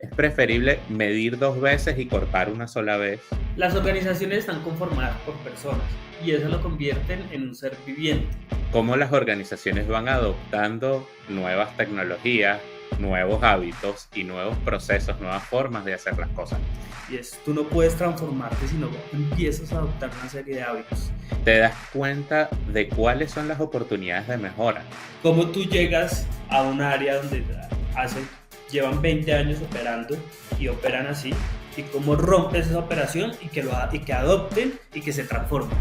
Es preferible medir 2 veces y cortar una sola vez. Las organizaciones están conformadas por personas y eso lo convierten en un ser viviente. Cómo las organizaciones van adoptando nuevas tecnologías, nuevos hábitos y nuevos procesos, nuevas formas de hacer las cosas. Tú no puedes transformarte si no empiezas a adoptar una serie de hábitos. Te das cuenta de cuáles son las oportunidades de mejora. Cómo tú llegas a un área donde llevan 20 años operando y operan así, y cómo rompes esa operación y que adopten y que se transformen.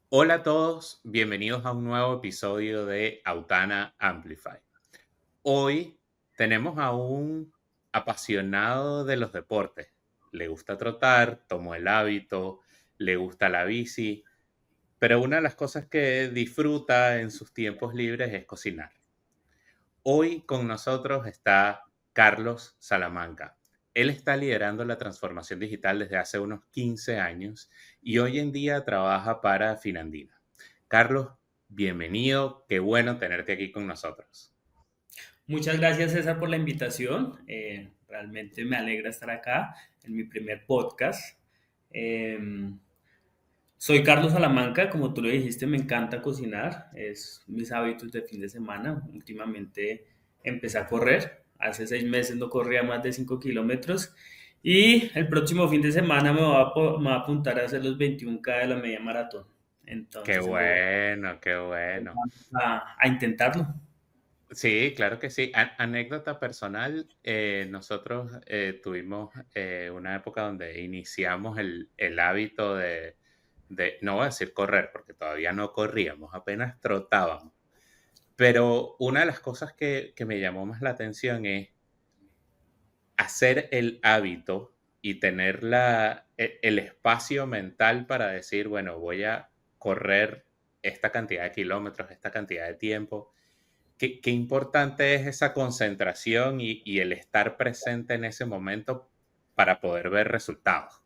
Hola a todos, bienvenidos a un nuevo episodio de Autana Amplify. Hoy tenemos a un apasionado de los deportes. Le gusta trotar, tomó el hábito, le gusta la bici, pero una de las cosas que disfruta en sus tiempos libres es cocinar. Hoy con nosotros está Carlos Salamanca. Él está liderando la transformación digital desde hace unos 15 años y hoy en día trabaja para Finandina. Carlos, bienvenido. Qué bueno tenerte aquí con nosotros. Muchas gracias, César, por la invitación. Realmente me alegra estar acá en mi primer podcast. Soy Carlos Salamanca, como tú lo dijiste, me encanta cocinar, es mis hábitos de fin de semana. Últimamente empecé a correr, hace 6 meses no corría más de 5 kilómetros y el próximo fin de semana me voy a apuntar a hacer los 21K de la media maratón. Qué Entonces, bueno, qué bueno. vamos a intentarlo. Sí, claro que sí. Anécdota personal, nosotros tuvimos una época donde iniciamos el hábito no voy a decir correr, porque todavía no corríamos, apenas trotábamos. Pero una de las cosas que me llamó más la atención es hacer el hábito y tener el espacio mental para decir, bueno, voy a correr esta cantidad de kilómetros, esta cantidad de tiempo. Qué importante es esa concentración y el estar presente en ese momento para poder ver resultados.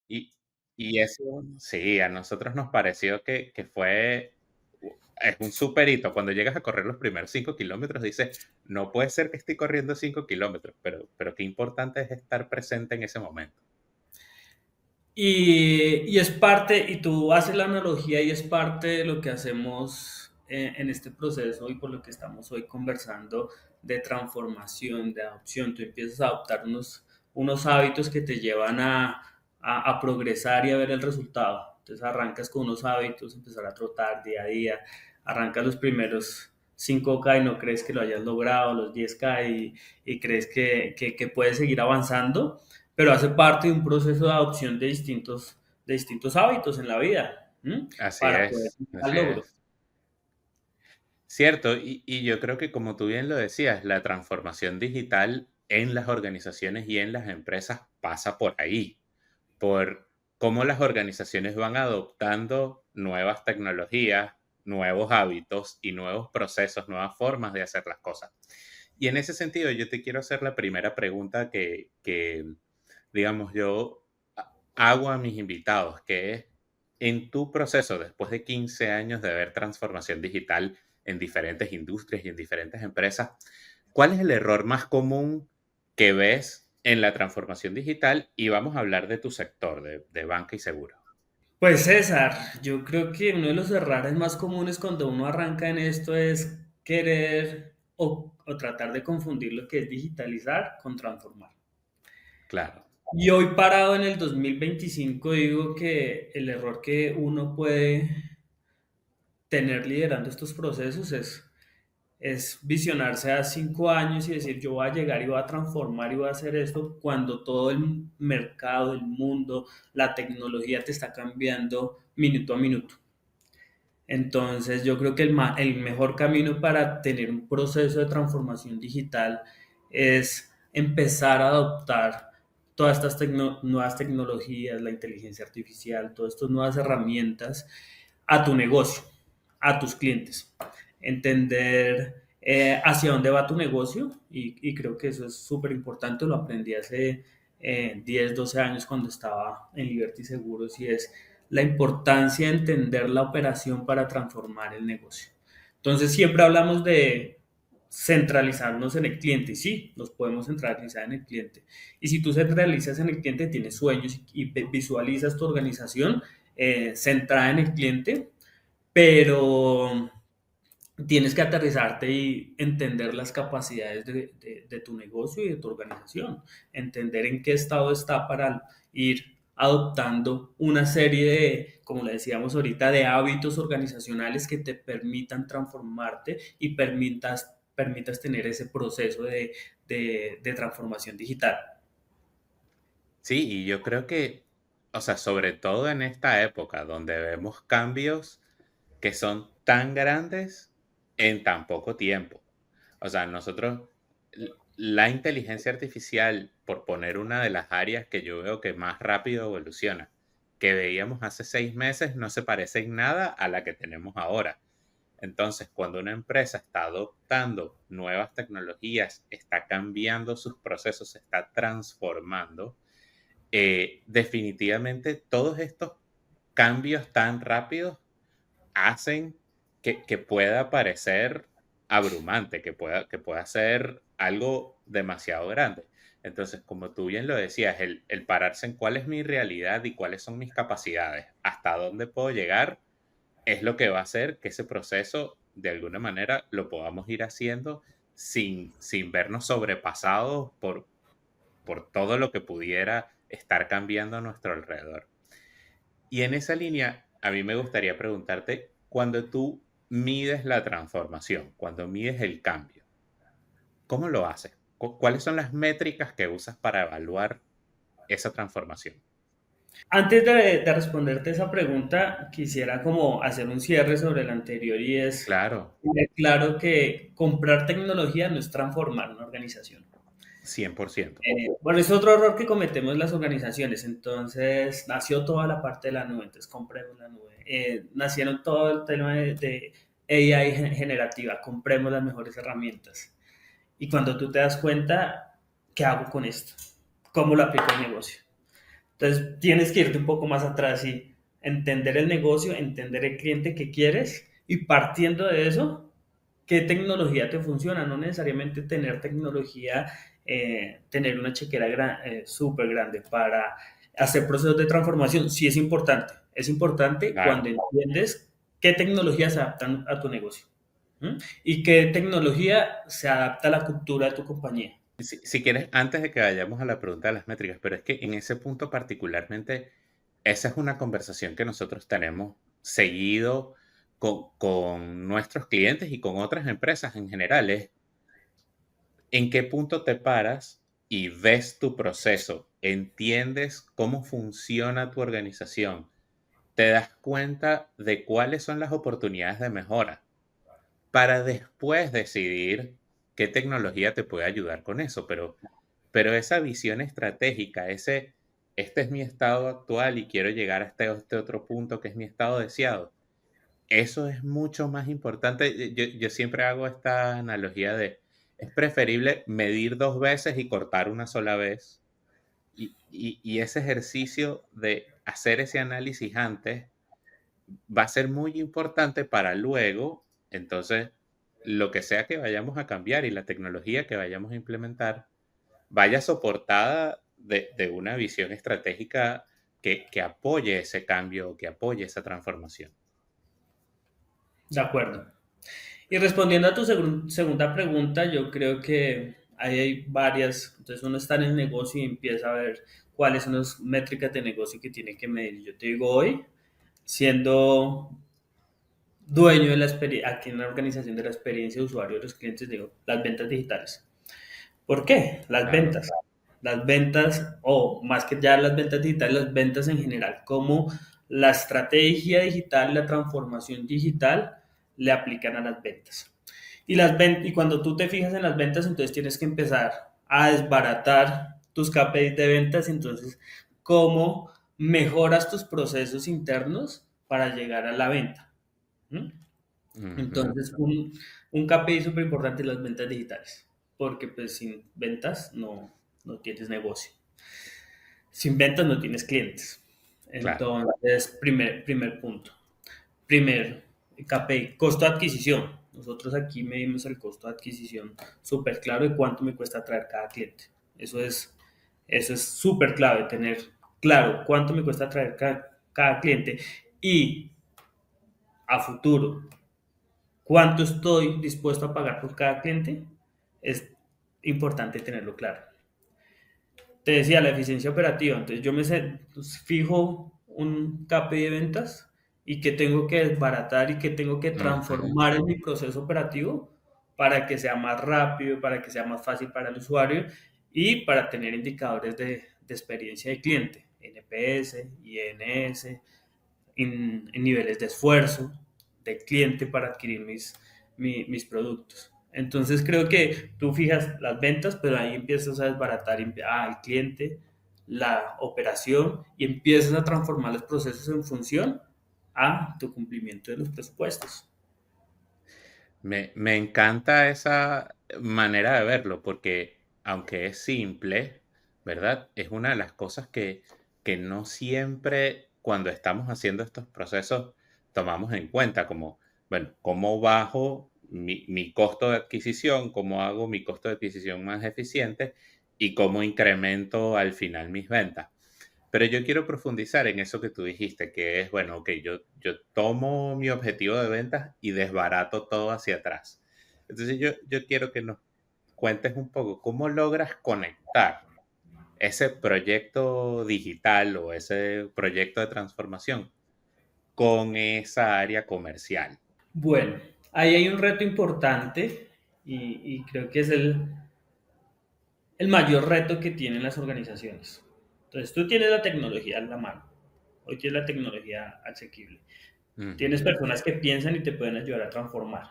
Y, y eso, sí, a nosotros nos pareció que es un super hito. Cuando llegas a correr los primeros 5 kilómetros, dices, no puede ser que estoy corriendo 5 kilómetros, pero qué importante es estar presente en ese momento. Y es parte, y tú haces la analogía y es parte de lo que hacemos en este proceso y por lo que estamos hoy conversando de transformación, de adopción. Tú empiezas a adoptar unos hábitos que te llevan a progresar y a ver el resultado. Entonces arrancas con unos hábitos, empezar a trotar día a día, arrancas los primeros 5K y no crees que lo hayas logrado, los 10K y crees que puedes seguir avanzando, pero hace parte de un proceso de adopción de distintos hábitos en la vida, ¿m? Así Para poder es, llegar al así logro. es. Cierto, y yo creo que como tú bien lo decías, la transformación digital en las organizaciones y en las empresas pasa por ahí, por cómo las organizaciones van adoptando nuevas tecnologías, nuevos hábitos y nuevos procesos, nuevas formas de hacer las cosas. Y en ese sentido, yo te quiero hacer la primera pregunta que digamos, yo hago a mis invitados, que es, en tu proceso, después de 15 años de ver transformación digital en diferentes industrias y en diferentes empresas, ¿cuál es el error más común que ves en la transformación digital? Y vamos a hablar de tu sector, de banca y seguro. Pues César, yo creo que uno de los errores más comunes cuando uno arranca en esto es querer o tratar de confundir lo que es digitalizar con transformar. Claro, Y hoy parado en el 2025 digo que el error que uno puede tener liderando estos procesos es visionarse a 5 años y decir yo voy a llegar y voy a transformar y voy a hacer esto cuando todo el mercado, el mundo, la tecnología te está cambiando minuto a minuto. Entonces yo creo que el mejor camino para tener un proceso de transformación digital es empezar a adoptar todas estas nuevas tecnologías, la inteligencia artificial, todas estas nuevas herramientas a tu negocio, a tus clientes. Entender hacia dónde va tu negocio y creo que eso es súper importante, lo aprendí hace 10, 12 años cuando estaba en Liberty Seguros y es la importancia de entender la operación para transformar el negocio. Entonces siempre hablamos de centralizarnos en el cliente. Sí, nos podemos centralizar en el cliente. Y si tú centralizas en el cliente, tienes sueños y visualizas tu organización centrada en el cliente, pero tienes que aterrizarte y entender las capacidades de tu negocio y de tu organización, entender en qué estado está para ir adoptando una serie de, como le decíamos ahorita, de hábitos organizacionales que te permitan transformarte y permitas tener ese proceso de transformación digital. Sí, y yo creo que, o sea, sobre todo en esta época donde vemos cambios que son tan grandes en tan poco tiempo. O sea, nosotros, la inteligencia artificial, por poner una de las áreas que yo veo que más rápido evoluciona, que veíamos hace 6 meses, no se parece en nada a la que tenemos ahora. Entonces, cuando una empresa está adoptando nuevas tecnologías, está cambiando sus procesos, se está transformando, definitivamente todos estos cambios tan rápidos hacen que pueda parecer abrumante, que pueda ser algo demasiado grande. Entonces, como tú bien lo decías, el pararse en cuál es mi realidad y cuáles son mis capacidades, hasta dónde puedo llegar, es lo que va a hacer que ese proceso, de alguna manera, lo podamos ir haciendo sin vernos sobrepasados por todo lo que pudiera estar cambiando a nuestro alrededor. Y en esa línea, a mí me gustaría preguntarte, cuando tú mides la transformación, cuando mides el cambio, ¿cómo lo haces? ¿Cuáles son las métricas que usas para evaluar esa transformación? Antes de responderte esa pregunta, quisiera como hacer un cierre sobre el anterior y es Claro, tener claro que comprar tecnología no es transformar una organización. 100%. Bueno, es otro error que cometemos las organizaciones. Entonces, nació toda la parte de la nube, entonces compremos la nube. Nacieron todo el tema de AI generativa, compremos las mejores herramientas. Y cuando tú te das cuenta, ¿qué hago con esto? ¿Cómo lo aplico al negocio? Entonces tienes que irte un poco más atrás y entender el negocio, entender el cliente que quieres y partiendo de eso, ¿qué tecnología te funciona? No necesariamente tener tecnología, tener una chequera súper grande para hacer procesos de transformación. Sí es importante. Es importante cuando Claro. entiendes qué tecnologías se adaptan a tu negocio. ¿M? Y qué tecnología se adapta a la cultura de tu compañía. Si quieres, antes de que vayamos a la pregunta de las métricas, pero es que en ese punto particularmente, esa es una conversación que nosotros tenemos seguido con nuestros clientes y con otras empresas en general. Es en qué punto te paras y ves tu proceso, entiendes cómo funciona tu organización, te das cuenta de cuáles son las oportunidades de mejora para después decidir qué tecnología te puede ayudar con eso. Pero esa visión estratégica, este es mi estado actual y quiero llegar a este otro punto que es mi estado deseado, eso es mucho más importante. Yo siempre hago esta analogía de, es preferible medir 2 veces y cortar una sola vez. Y ese ejercicio de hacer ese análisis antes va a ser muy importante para luego, entonces, lo que sea que vayamos a cambiar y la tecnología que vayamos a implementar, vaya soportada de una visión estratégica que apoye ese cambio, que apoye esa transformación. De acuerdo. Y respondiendo a tu segunda pregunta, yo creo que ahí hay varias. Entonces uno está en el negocio y empieza a ver cuáles son las métricas de negocio que tiene que medir. Yo te digo hoy, siendo dueño de la experiencia, aquí en la organización de la experiencia de usuario de los clientes, digo, las ventas digitales. ¿Por qué? Las Claro, ventas. Las ventas, o más que ya las ventas digitales, las ventas en general, cómo la estrategia digital, la transformación digital le aplican a las ventas. Y cuando tú te fijas en las ventas, entonces tienes que empezar a desbaratar tus KPIs de ventas. Entonces, ¿cómo mejoras tus procesos internos para llegar a la venta? ¿Mm? ujú, Entonces, un KPI súper importante es las ventas digitales, porque pues sin ventas no tienes negocio. Sin ventas no tienes clientes. claro, Entonces, primer punto. Primer KPI, costo de adquisición. Nosotros aquí medimos el costo de adquisición súper claro de cuánto me cuesta atraer cada cliente. Eso es, eso es súper clave, tener claro cuánto me cuesta atraer cada cliente y a futuro cuánto estoy dispuesto a pagar por cada cliente. Es importante tenerlo claro. Te decía, la eficiencia operativa. Entonces yo pues, fijo un KPI de ventas y que tengo que desbaratar y que tengo que Ujú. transformar en mi proceso operativo para que sea más rápido, para que sea más fácil para el usuario y para tener indicadores de experiencia de cliente, NPS, INS, en niveles de esfuerzo del cliente para adquirir mis productos. Entonces creo que tú fijas las ventas, pero ahí empiezas a desbaratar el cliente, la operación y empiezas a transformar los procesos en función a tu cumplimiento de los presupuestos. Me encanta esa manera de verlo, porque aunque es simple, ¿verdad? Es una de las cosas que no siempre cuando estamos haciendo estos procesos tomamos en cuenta, como, bueno, ¿cómo bajo mi costo de adquisición? ¿Cómo hago mi costo de adquisición más eficiente? ¿Y cómo incremento al final mis ventas? Pero yo quiero profundizar en eso que tú dijiste, que es, bueno, ok, yo tomo mi objetivo de ventas y desbarato todo hacia atrás. Entonces yo quiero que nos cuentes un poco cómo logras conectar ese proyecto digital o ese proyecto de transformación con esa área comercial. Bueno, ahí hay un reto importante y creo que es el mayor reto que tienen las organizaciones. Entonces, tú tienes la tecnología en la mano. Hoy tienes la tecnología asequible. Tienes Ujú. personas que piensan y te pueden ayudar a transformar.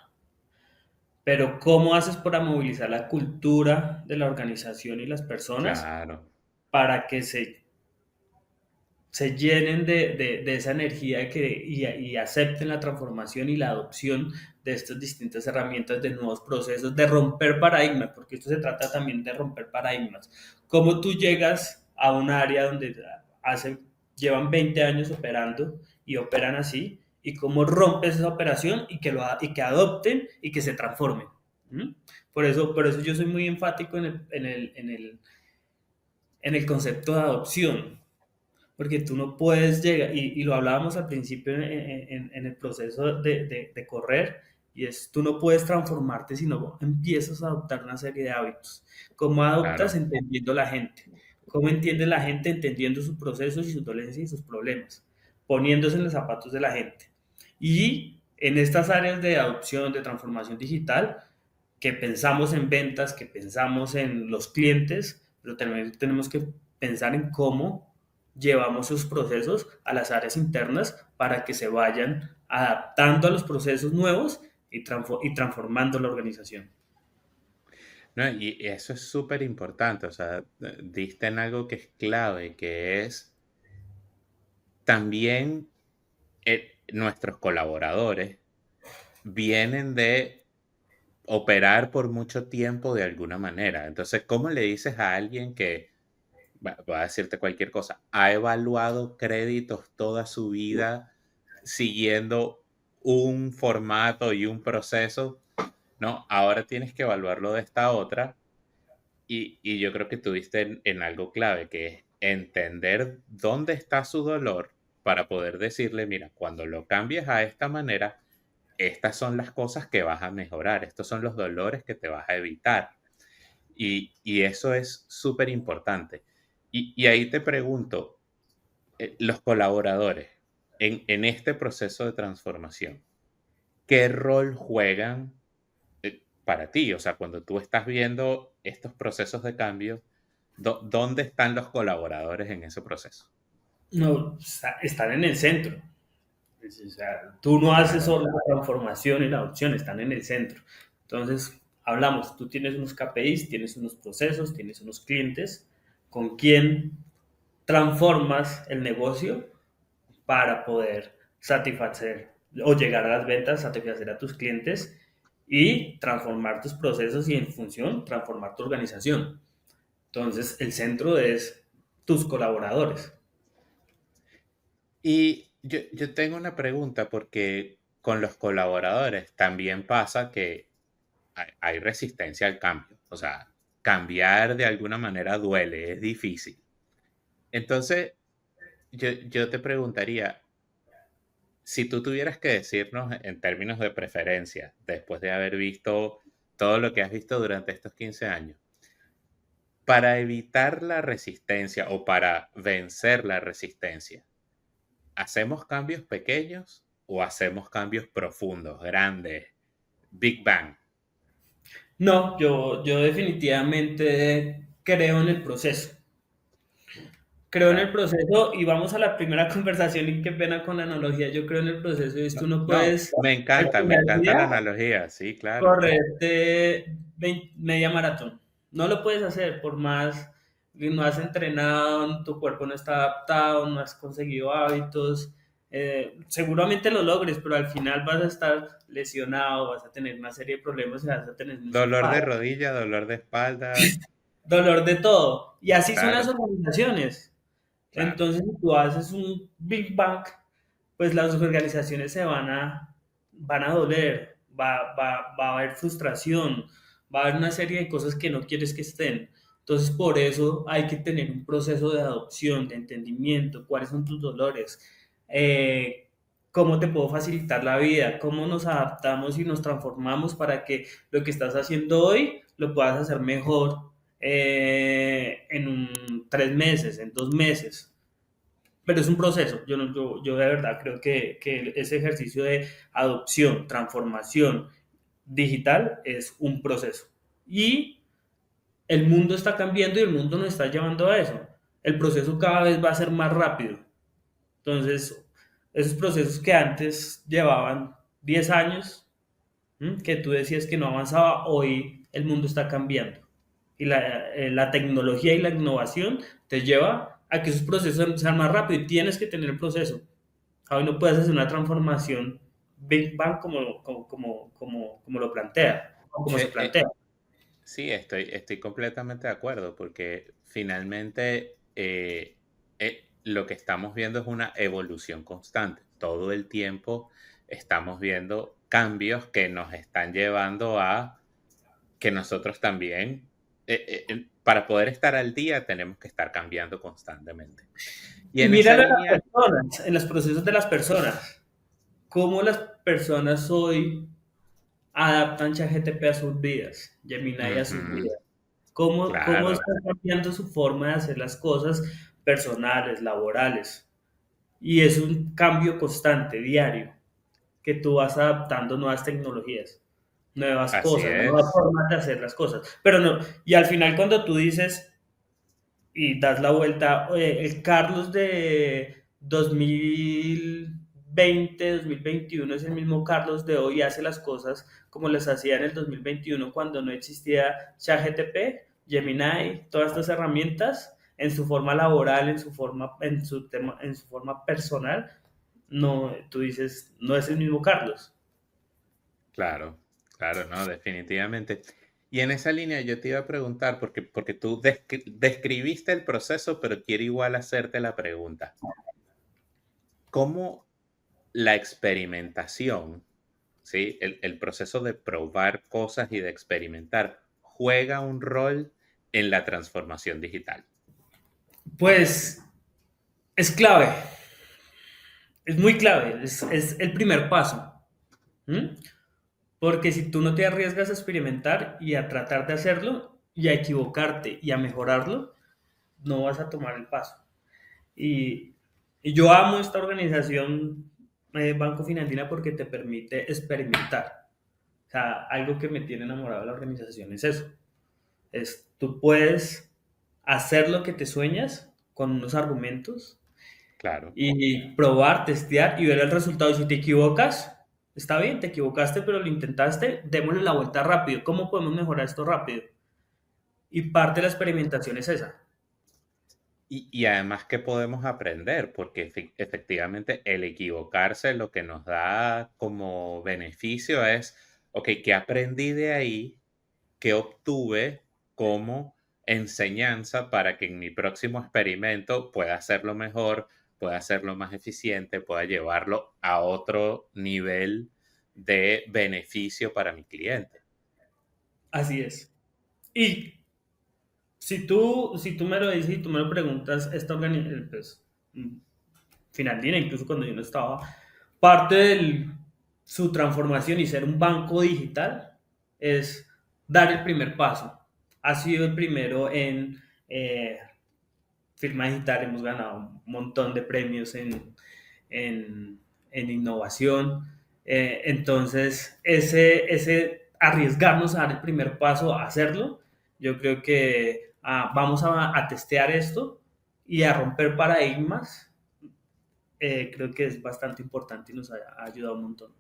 Pero ¿cómo haces para movilizar la cultura de la organización y las personas Claro, para que se llenen de esa energía y acepten la transformación y la adopción de estas distintas herramientas, de nuevos procesos, de romper paradigmas, porque esto se trata también de romper paradigmas? ¿Cómo tú llegas a un área donde hace, llevan 20 años operando y operan así? ¿Y cómo rompes esa operación y que adopten y que se transformen? ¿Mm? Por eso yo soy muy enfático en el concepto de adopción, porque tú no puedes llegar, y lo hablábamos al principio en el proceso de correr, y es, tú no puedes transformarte si no empiezas a adoptar una serie de hábitos. ¿Cómo adoptas? claro. Entendiendo la gente. ¿Cómo entiende la gente? Entendiendo sus procesos y sus dolencias y sus problemas, poniéndose en los zapatos de la gente. Y en estas áreas de adopción, de transformación digital, que pensamos en ventas, que pensamos en los clientes, pero también tenemos que pensar en cómo llevamos esos procesos a las áreas internas para que se vayan adaptando a los procesos nuevos y transformando la organización. No, y eso es súper importante, o sea, diste en algo que es clave, que es también nuestros colaboradores vienen de operar por mucho tiempo de alguna manera. Entonces, ¿cómo le dices a alguien que, voy a decirte cualquier cosa, ha evaluado créditos toda su vida siguiendo un formato y un proceso? No, ahora tienes que evaluarlo de esta otra. Y yo creo que tuviste en algo clave, que es entender dónde está su dolor para poder decirle, mira, cuando lo cambies a esta manera, estas son las cosas que vas a mejorar, estos son los dolores que te vas a evitar. Y eso es súper importante. Y ahí te pregunto, los colaboradores en este proceso de transformación, ¿qué rol juegan para ti? O sea, cuando tú estás viendo estos procesos de cambio, ¿dónde están los colaboradores en ese proceso? No, están en el centro. O sea, tú no haces Claro, solo la transformación y la adopción, están en el centro. Entonces, hablamos, tú tienes unos KPIs, tienes unos procesos, tienes unos clientes, con quién transformas el negocio para poder satisfacer o llegar a las ventas, satisfacer a tus clientes y transformar tus procesos y en función transformar tu organización. Entonces, el centro es tus colaboradores. y yo tengo una pregunta porque con los colaboradores también pasa que hay resistencia al cambio. O sea, cambiar de alguna manera duele, es difícil. Entonces, yo te preguntaría, si tú tuvieras que decirnos en términos de preferencia, después de haber visto todo lo que has visto durante estos 15 años, para evitar la resistencia o para vencer la resistencia, ¿hacemos cambios pequeños o hacemos cambios profundos, grandes, Big Bang? No, yo definitivamente creo en el proceso. Creo en el Claro. proceso y vamos a la primera conversación y qué pena con la analogía. Yo creo en el proceso y es No, que uno no, puedes el me primer encanta día la analogía, sí, claro, correrte media maratón. No lo puedes hacer por más que no has entrenado, tu cuerpo no está adaptado, no has conseguido hábitos. Seguramente lo logres, pero al final vas a estar lesionado, vas a tener una serie de problemas y vas a tener mucho dolor de impacto, rodilla, dolor de espalda, dolor de todo. Y así son las claro, organizaciones. claro, Entonces, si tú haces un Big Bang, pues las organizaciones van a doler, va a haber frustración, va a haber una serie de cosas que no quieres que estén. Entonces, por eso hay que tener un proceso de adopción, de entendimiento, cuáles son tus dolores, eh, cómo te puedo facilitar la vida, cómo nos adaptamos y nos transformamos para que lo que estás haciendo hoy lo puedas hacer mejor en 3 meses, en 2 meses. Pero es un proceso. Yo, no, yo de verdad creo que ese ejercicio de adopción, transformación digital es un proceso. Y el mundo está cambiando y el mundo nos está llevando a eso. El proceso cada vez va a ser más rápido. Entonces, esos procesos que antes llevaban 10 años, que tú decías que no avanzaba, hoy el mundo está cambiando. Y la tecnología y la innovación te lleva a que esos procesos sean más rápidos y tienes que tener el proceso. Hoy no puedes hacer una transformación Big Bang como lo plantea, o como se eh, plantea. eh, sí, estoy completamente de acuerdo, porque finalmente lo que estamos viendo es una evolución constante. Todo el tiempo estamos viendo cambios que nos están llevando a que nosotros también, para poder estar al día, tenemos que estar cambiando constantemente. Y Y en esa míralo en línea, las personas, en los procesos de las personas. Cómo las personas hoy adaptan ChatGPT a sus vidas, Gemini a sus ujú, vidas. Cómo claro, está cambiando su forma de hacer las cosas personales, laborales. Y es un cambio constante, diario, que tú vas adaptando nuevas tecnologías, nuevas así cosas, nuevas es, formas de hacer las cosas. Pero no, y al final cuando tú dices y das la vuelta, el Carlos de 2020, 2021 es el mismo Carlos de hoy, hace las cosas como las hacía en el 2021 cuando no existía ChatGPT, Gemini, todas estas herramientas en su forma laboral, en su forma personal, no, tú dices, no es el mismo Carlos. claro, claro, no, definitivamente. Y en esa línea yo te iba a preguntar, porque tú describiste el proceso, pero quiero igual hacerte la pregunta. ¿Cómo la experimentación, sí, el proceso de probar cosas y de experimentar, juega un rol en la transformación digital? Pues es clave, es muy clave, es el primer paso. ¿Mm? Porque si tú no te arriesgas a experimentar y a tratar de hacerlo y a equivocarte y a mejorarlo, no vas a tomar el paso. Y, y yo amo esta organización, Banco Finandina, porque te permite experimentar. O sea, algo que me tiene enamorado de la organización es eso. Tú puedes hacer lo que te sueñas con unos argumentos Claro, y probar, testear y ver el resultado. Y si te equivocas, está bien, te equivocaste, pero lo intentaste, démosle la vuelta rápido. ¿Cómo podemos mejorar esto rápido? Y parte de la experimentación es esa. y además que podemos aprender, porque efectivamente el equivocarse lo que nos da como beneficio es, ok, ¿qué aprendí de ahí? ¿Qué obtuve como enseñanza para que en mi próximo experimento pueda hacerlo mejor, pueda hacerlo más eficiente, pueda llevarlo a otro nivel? de beneficio para mi cliente. Así es. Y si tú me lo dices y tú me lo preguntas, esta organización, pues, Finlandina, incluso cuando yo no estaba, parte de su transformación y ser un banco digital es dar el primer paso. Ha sido el primero en firma digital, hemos ganado un montón de premios en, en innovación. Entonces, ese arriesgarnos a dar el primer paso a hacerlo, yo creo que vamos a testear esto y a romper paradigmas, creo que es bastante importante y nos ha ayudado un montón.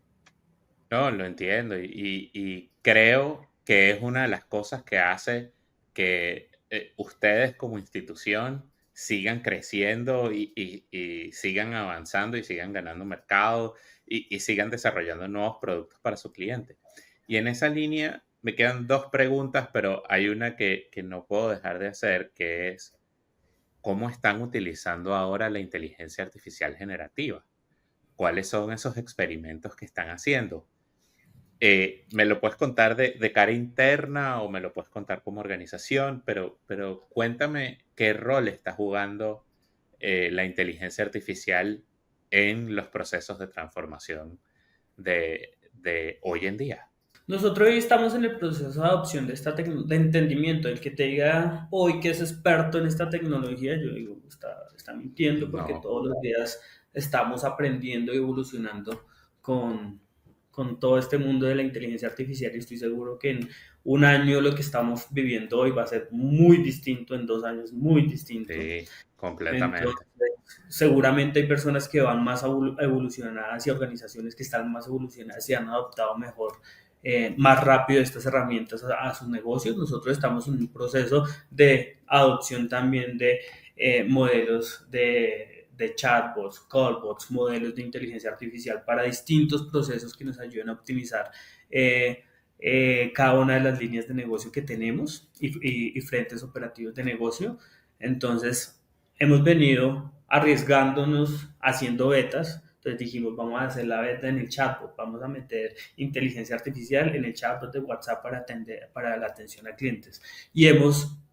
No, lo entiendo y creo que es una de las cosas que hace que, ustedes como institución sigan creciendo y sigan avanzando y sigan ganando mercado y sigan desarrollando nuevos productos para su cliente. Y en esa línea me quedan 2 preguntas, pero hay una que no puedo dejar de hacer, que es, ¿cómo están utilizando ahora la inteligencia artificial generativa? ¿Cuáles son esos experimentos que están haciendo? ¿Me lo puedes contar de cara interna o me lo puedes contar como organización? Pero cuéntame qué rol está jugando la inteligencia artificial en los procesos de transformación de hoy en día. Nosotros hoy estamos en el proceso de adopción de de entendimiento. El que te diga hoy que es experto en esta tecnología, yo digo, está mintiendo porque No, todos los días estamos aprendiendo y evolucionando con, con todo este mundo de la inteligencia artificial y estoy seguro que en un año lo que estamos viviendo hoy va a ser muy distinto, en 2 años muy distinto. sí, completamente. Entonces, seguramente hay personas que van más evolucionadas y organizaciones que están más evolucionadas y han adoptado mejor, más rápido estas herramientas a sus negocios. Nosotros estamos en un proceso de adopción también de modelos de chatbots, callbots, modelos de inteligencia artificial para distintos procesos que nos ayuden a optimizar cada una de las líneas de negocio que tenemos y frentes operativos de negocio. Entonces, hemos venido arriesgándonos haciendo betas. Entonces dijimos, vamos a hacer la beta en el chatbot, vamos a meter inteligencia artificial en el chatbot de WhatsApp para la atención a clientes. Y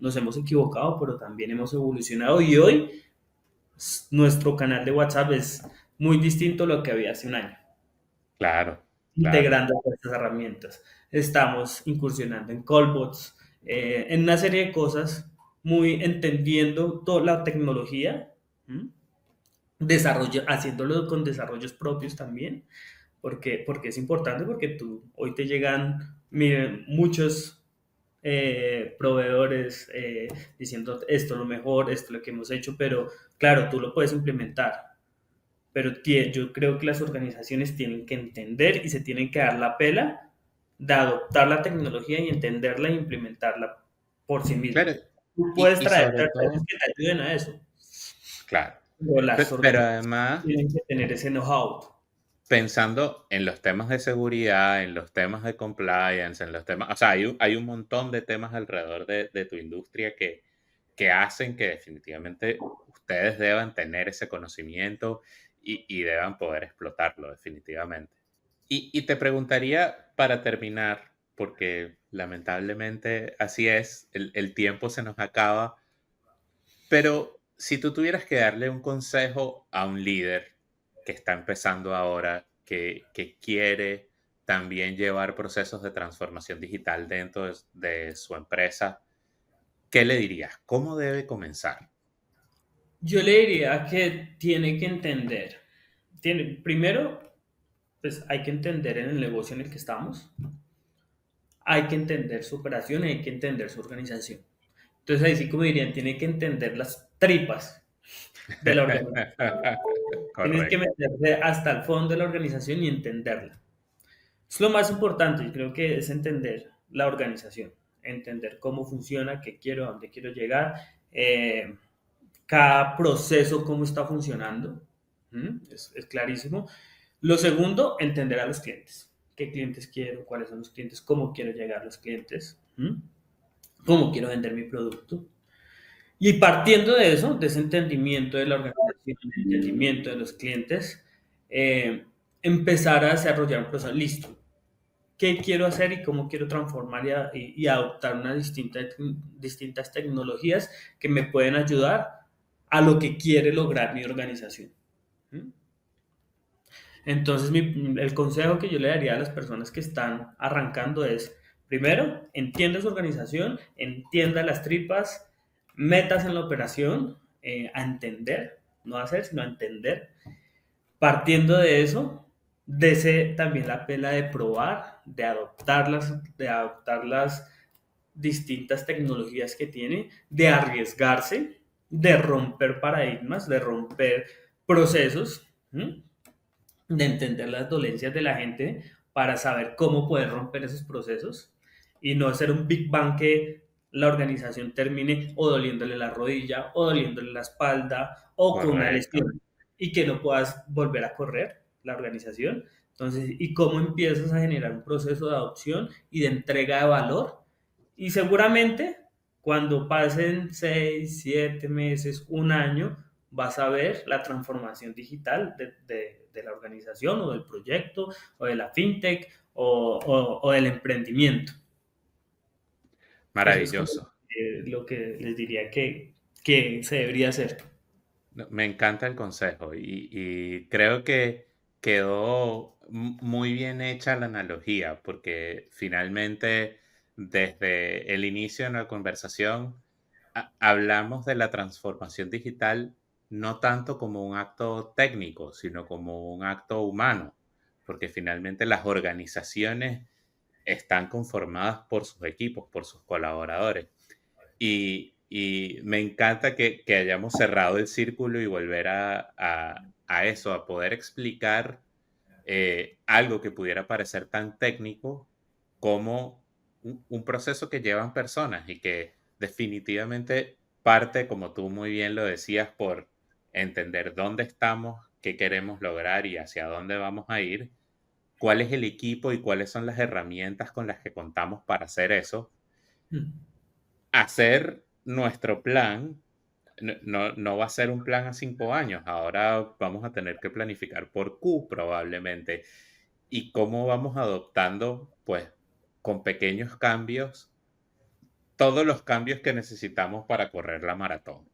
nos hemos equivocado, pero también hemos evolucionado y hoy nuestro canal de WhatsApp es muy distinto a lo que había hace un año, Claro, claro. integrando estas herramientas. Estamos incursionando en callbots, en una serie de cosas, muy entendiendo toda la tecnología, ¿m? Haciéndolo con desarrollos propios también, porque es importante, porque hoy te llegan muchos proveedores diciendo esto es lo mejor, esto es lo que hemos hecho, pero claro, tú lo puedes implementar, pero yo creo que las organizaciones tienen que entender y se tienen que dar la pela de adoptar la tecnología y entenderla e implementarla por sí Claro, mismas. Tú puedes y traer sobre terceros todo, que te ayuden a eso, claro. pero las Pero organizaciones además, tienen que tener ese know-how. pensando en los temas de seguridad, en los temas de compliance, en los temas, o sea, hay un montón de temas alrededor de tu industria que hacen que definitivamente ustedes deban tener ese conocimiento y deban poder explotarlo definitivamente. Y te preguntaría para terminar, porque lamentablemente así es, el tiempo se nos acaba, pero si tú tuvieras que darle un consejo a un líder que está empezando ahora, que quiere también llevar procesos de transformación digital dentro de su empresa, ¿qué le dirías? ¿Cómo debe comenzar? Yo le diría que tiene que entender. Primero, pues hay que entender en el negocio en el que estamos, hay que entender su operación y hay que entender su organización. Entonces ahí sí como dirían, tiene que entender las tripas de la organización. Tienes que Correcto. meterse hasta el fondo de la organización y entenderla. Es lo más importante, yo creo que es entender la organización, entender cómo funciona, qué quiero, a dónde quiero llegar, eh, cada proceso, cómo está funcionando. Es clarísimo. Lo segundo, entender a los clientes. ¿Qué clientes quiero? ¿Cuáles son los clientes? ¿Cómo quiero llegar a los clientes? ¿Cómo quiero vender mi producto? Y partiendo de eso, de ese entendimiento de la organización, entendimiento de los clientes, eh, empezar a desarrollar un proceso. Listo. ¿Qué quiero hacer y cómo quiero transformar y adoptar unas distintas tecnologías que me pueden ayudar a lo que quiere lograr mi organización? ¿Mm? Entonces, el consejo que yo le daría a las personas que están arrancando es, primero, entienda su organización, entienda las tripas, metas en la operación, a entender, no a hacer, sino a entender. Partiendo de eso, dese también la pela de probar, de adoptar las distintas tecnologías que tiene, de arriesgarse, de romper paradigmas, de romper procesos, ¿sí? De entender las dolencias de la gente para saber cómo poder romper esos procesos y no hacer un Big Bang que la organización termine o doliéndole la rodilla o doliéndole la espalda o con una Correcto. lesión y que no puedas volver a correr la organización. Entonces, ¿y cómo empiezas a generar un proceso de adopción y de entrega de valor? Y seguramente cuando pasen 6, 7 meses, un año, vas a ver la transformación digital de la organización o del proyecto o de la fintech o del emprendimiento. Eso es como Maravilloso. lo que les diría que se debería hacer. No, me encanta el consejo y creo que quedó muy bien hecha la analogía, porque finalmente desde el inicio de la conversación hablamos de la transformación digital no tanto como un acto técnico, sino como un acto humano, porque finalmente las organizaciones están conformadas por sus equipos, por sus colaboradores. Y me encanta que hayamos cerrado el círculo y volver a eso, a poder explicar algo que pudiera parecer tan técnico como un proceso que llevan personas y que definitivamente parte, como tú muy bien lo decías, por entender dónde estamos, qué queremos lograr y hacia dónde vamos a ir, cuál es el equipo y cuáles son las herramientas con las que contamos para hacer eso, Mm. hacer nuestro plan. No va a ser un plan a 5 años, ahora vamos a tener que planificar por Q probablemente. Y cómo vamos adoptando, pues, con pequeños cambios, todos los cambios que necesitamos para correr la maratón.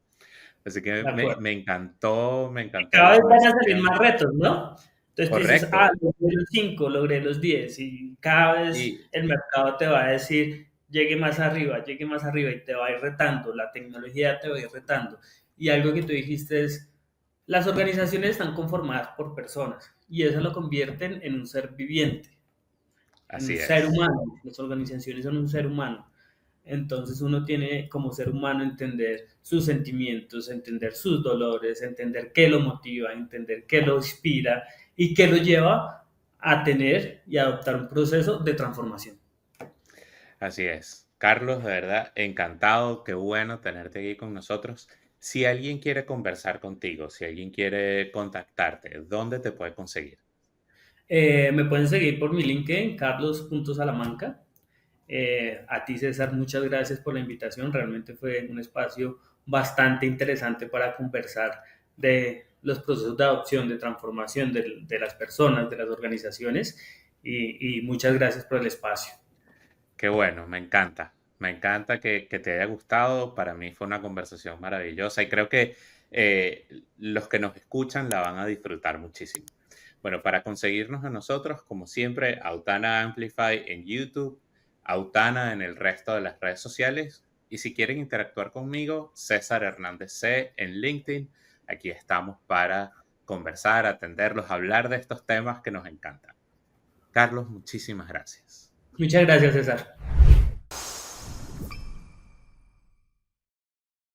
Así que De acuerdo. me Y encantó cada la vez van a salir conversación. más retos, ¿no? Entonces tú dices, Correcto. logré los 5, logré los 10 y cada vez Y el mercado te va a decir, llegue más arriba y te va a ir retando, la tecnología te va a ir retando. Y algo que tú dijiste es, las organizaciones están conformadas por personas y eso lo convierten en un ser viviente, en un así ser es, humano. Las organizaciones son un ser humano. Entonces uno tiene como ser humano entender sus sentimientos, entender sus dolores, entender qué lo motiva, entender qué lo inspira y qué lo lleva a tener y adoptar un proceso de transformación. así es. Carlos, de verdad, encantado, qué bueno tenerte aquí con nosotros. Si alguien quiere conversar contigo, si alguien quiere contactarte, ¿dónde te puede conseguir? Me pueden seguir por mi LinkedIn, carlos.salamanca. A ti, César, muchas gracias por la invitación. Realmente fue un espacio bastante interesante para conversar de los procesos de adopción, de transformación de las personas, de las organizaciones. Y muchas gracias por el espacio. Qué bueno, me encanta que te haya gustado. Para mí fue una conversación maravillosa y creo que los que nos escuchan la van a disfrutar muchísimo. Bueno, para conseguirnos a nosotros, como siempre, Autana Amplify en YouTube, Autana en el resto de las redes sociales. Y si quieren interactuar conmigo, César Hernández C en LinkedIn. Aquí estamos para conversar, atenderlos, hablar de estos temas que nos encantan. Carlos, muchísimas gracias. Muchas gracias, César.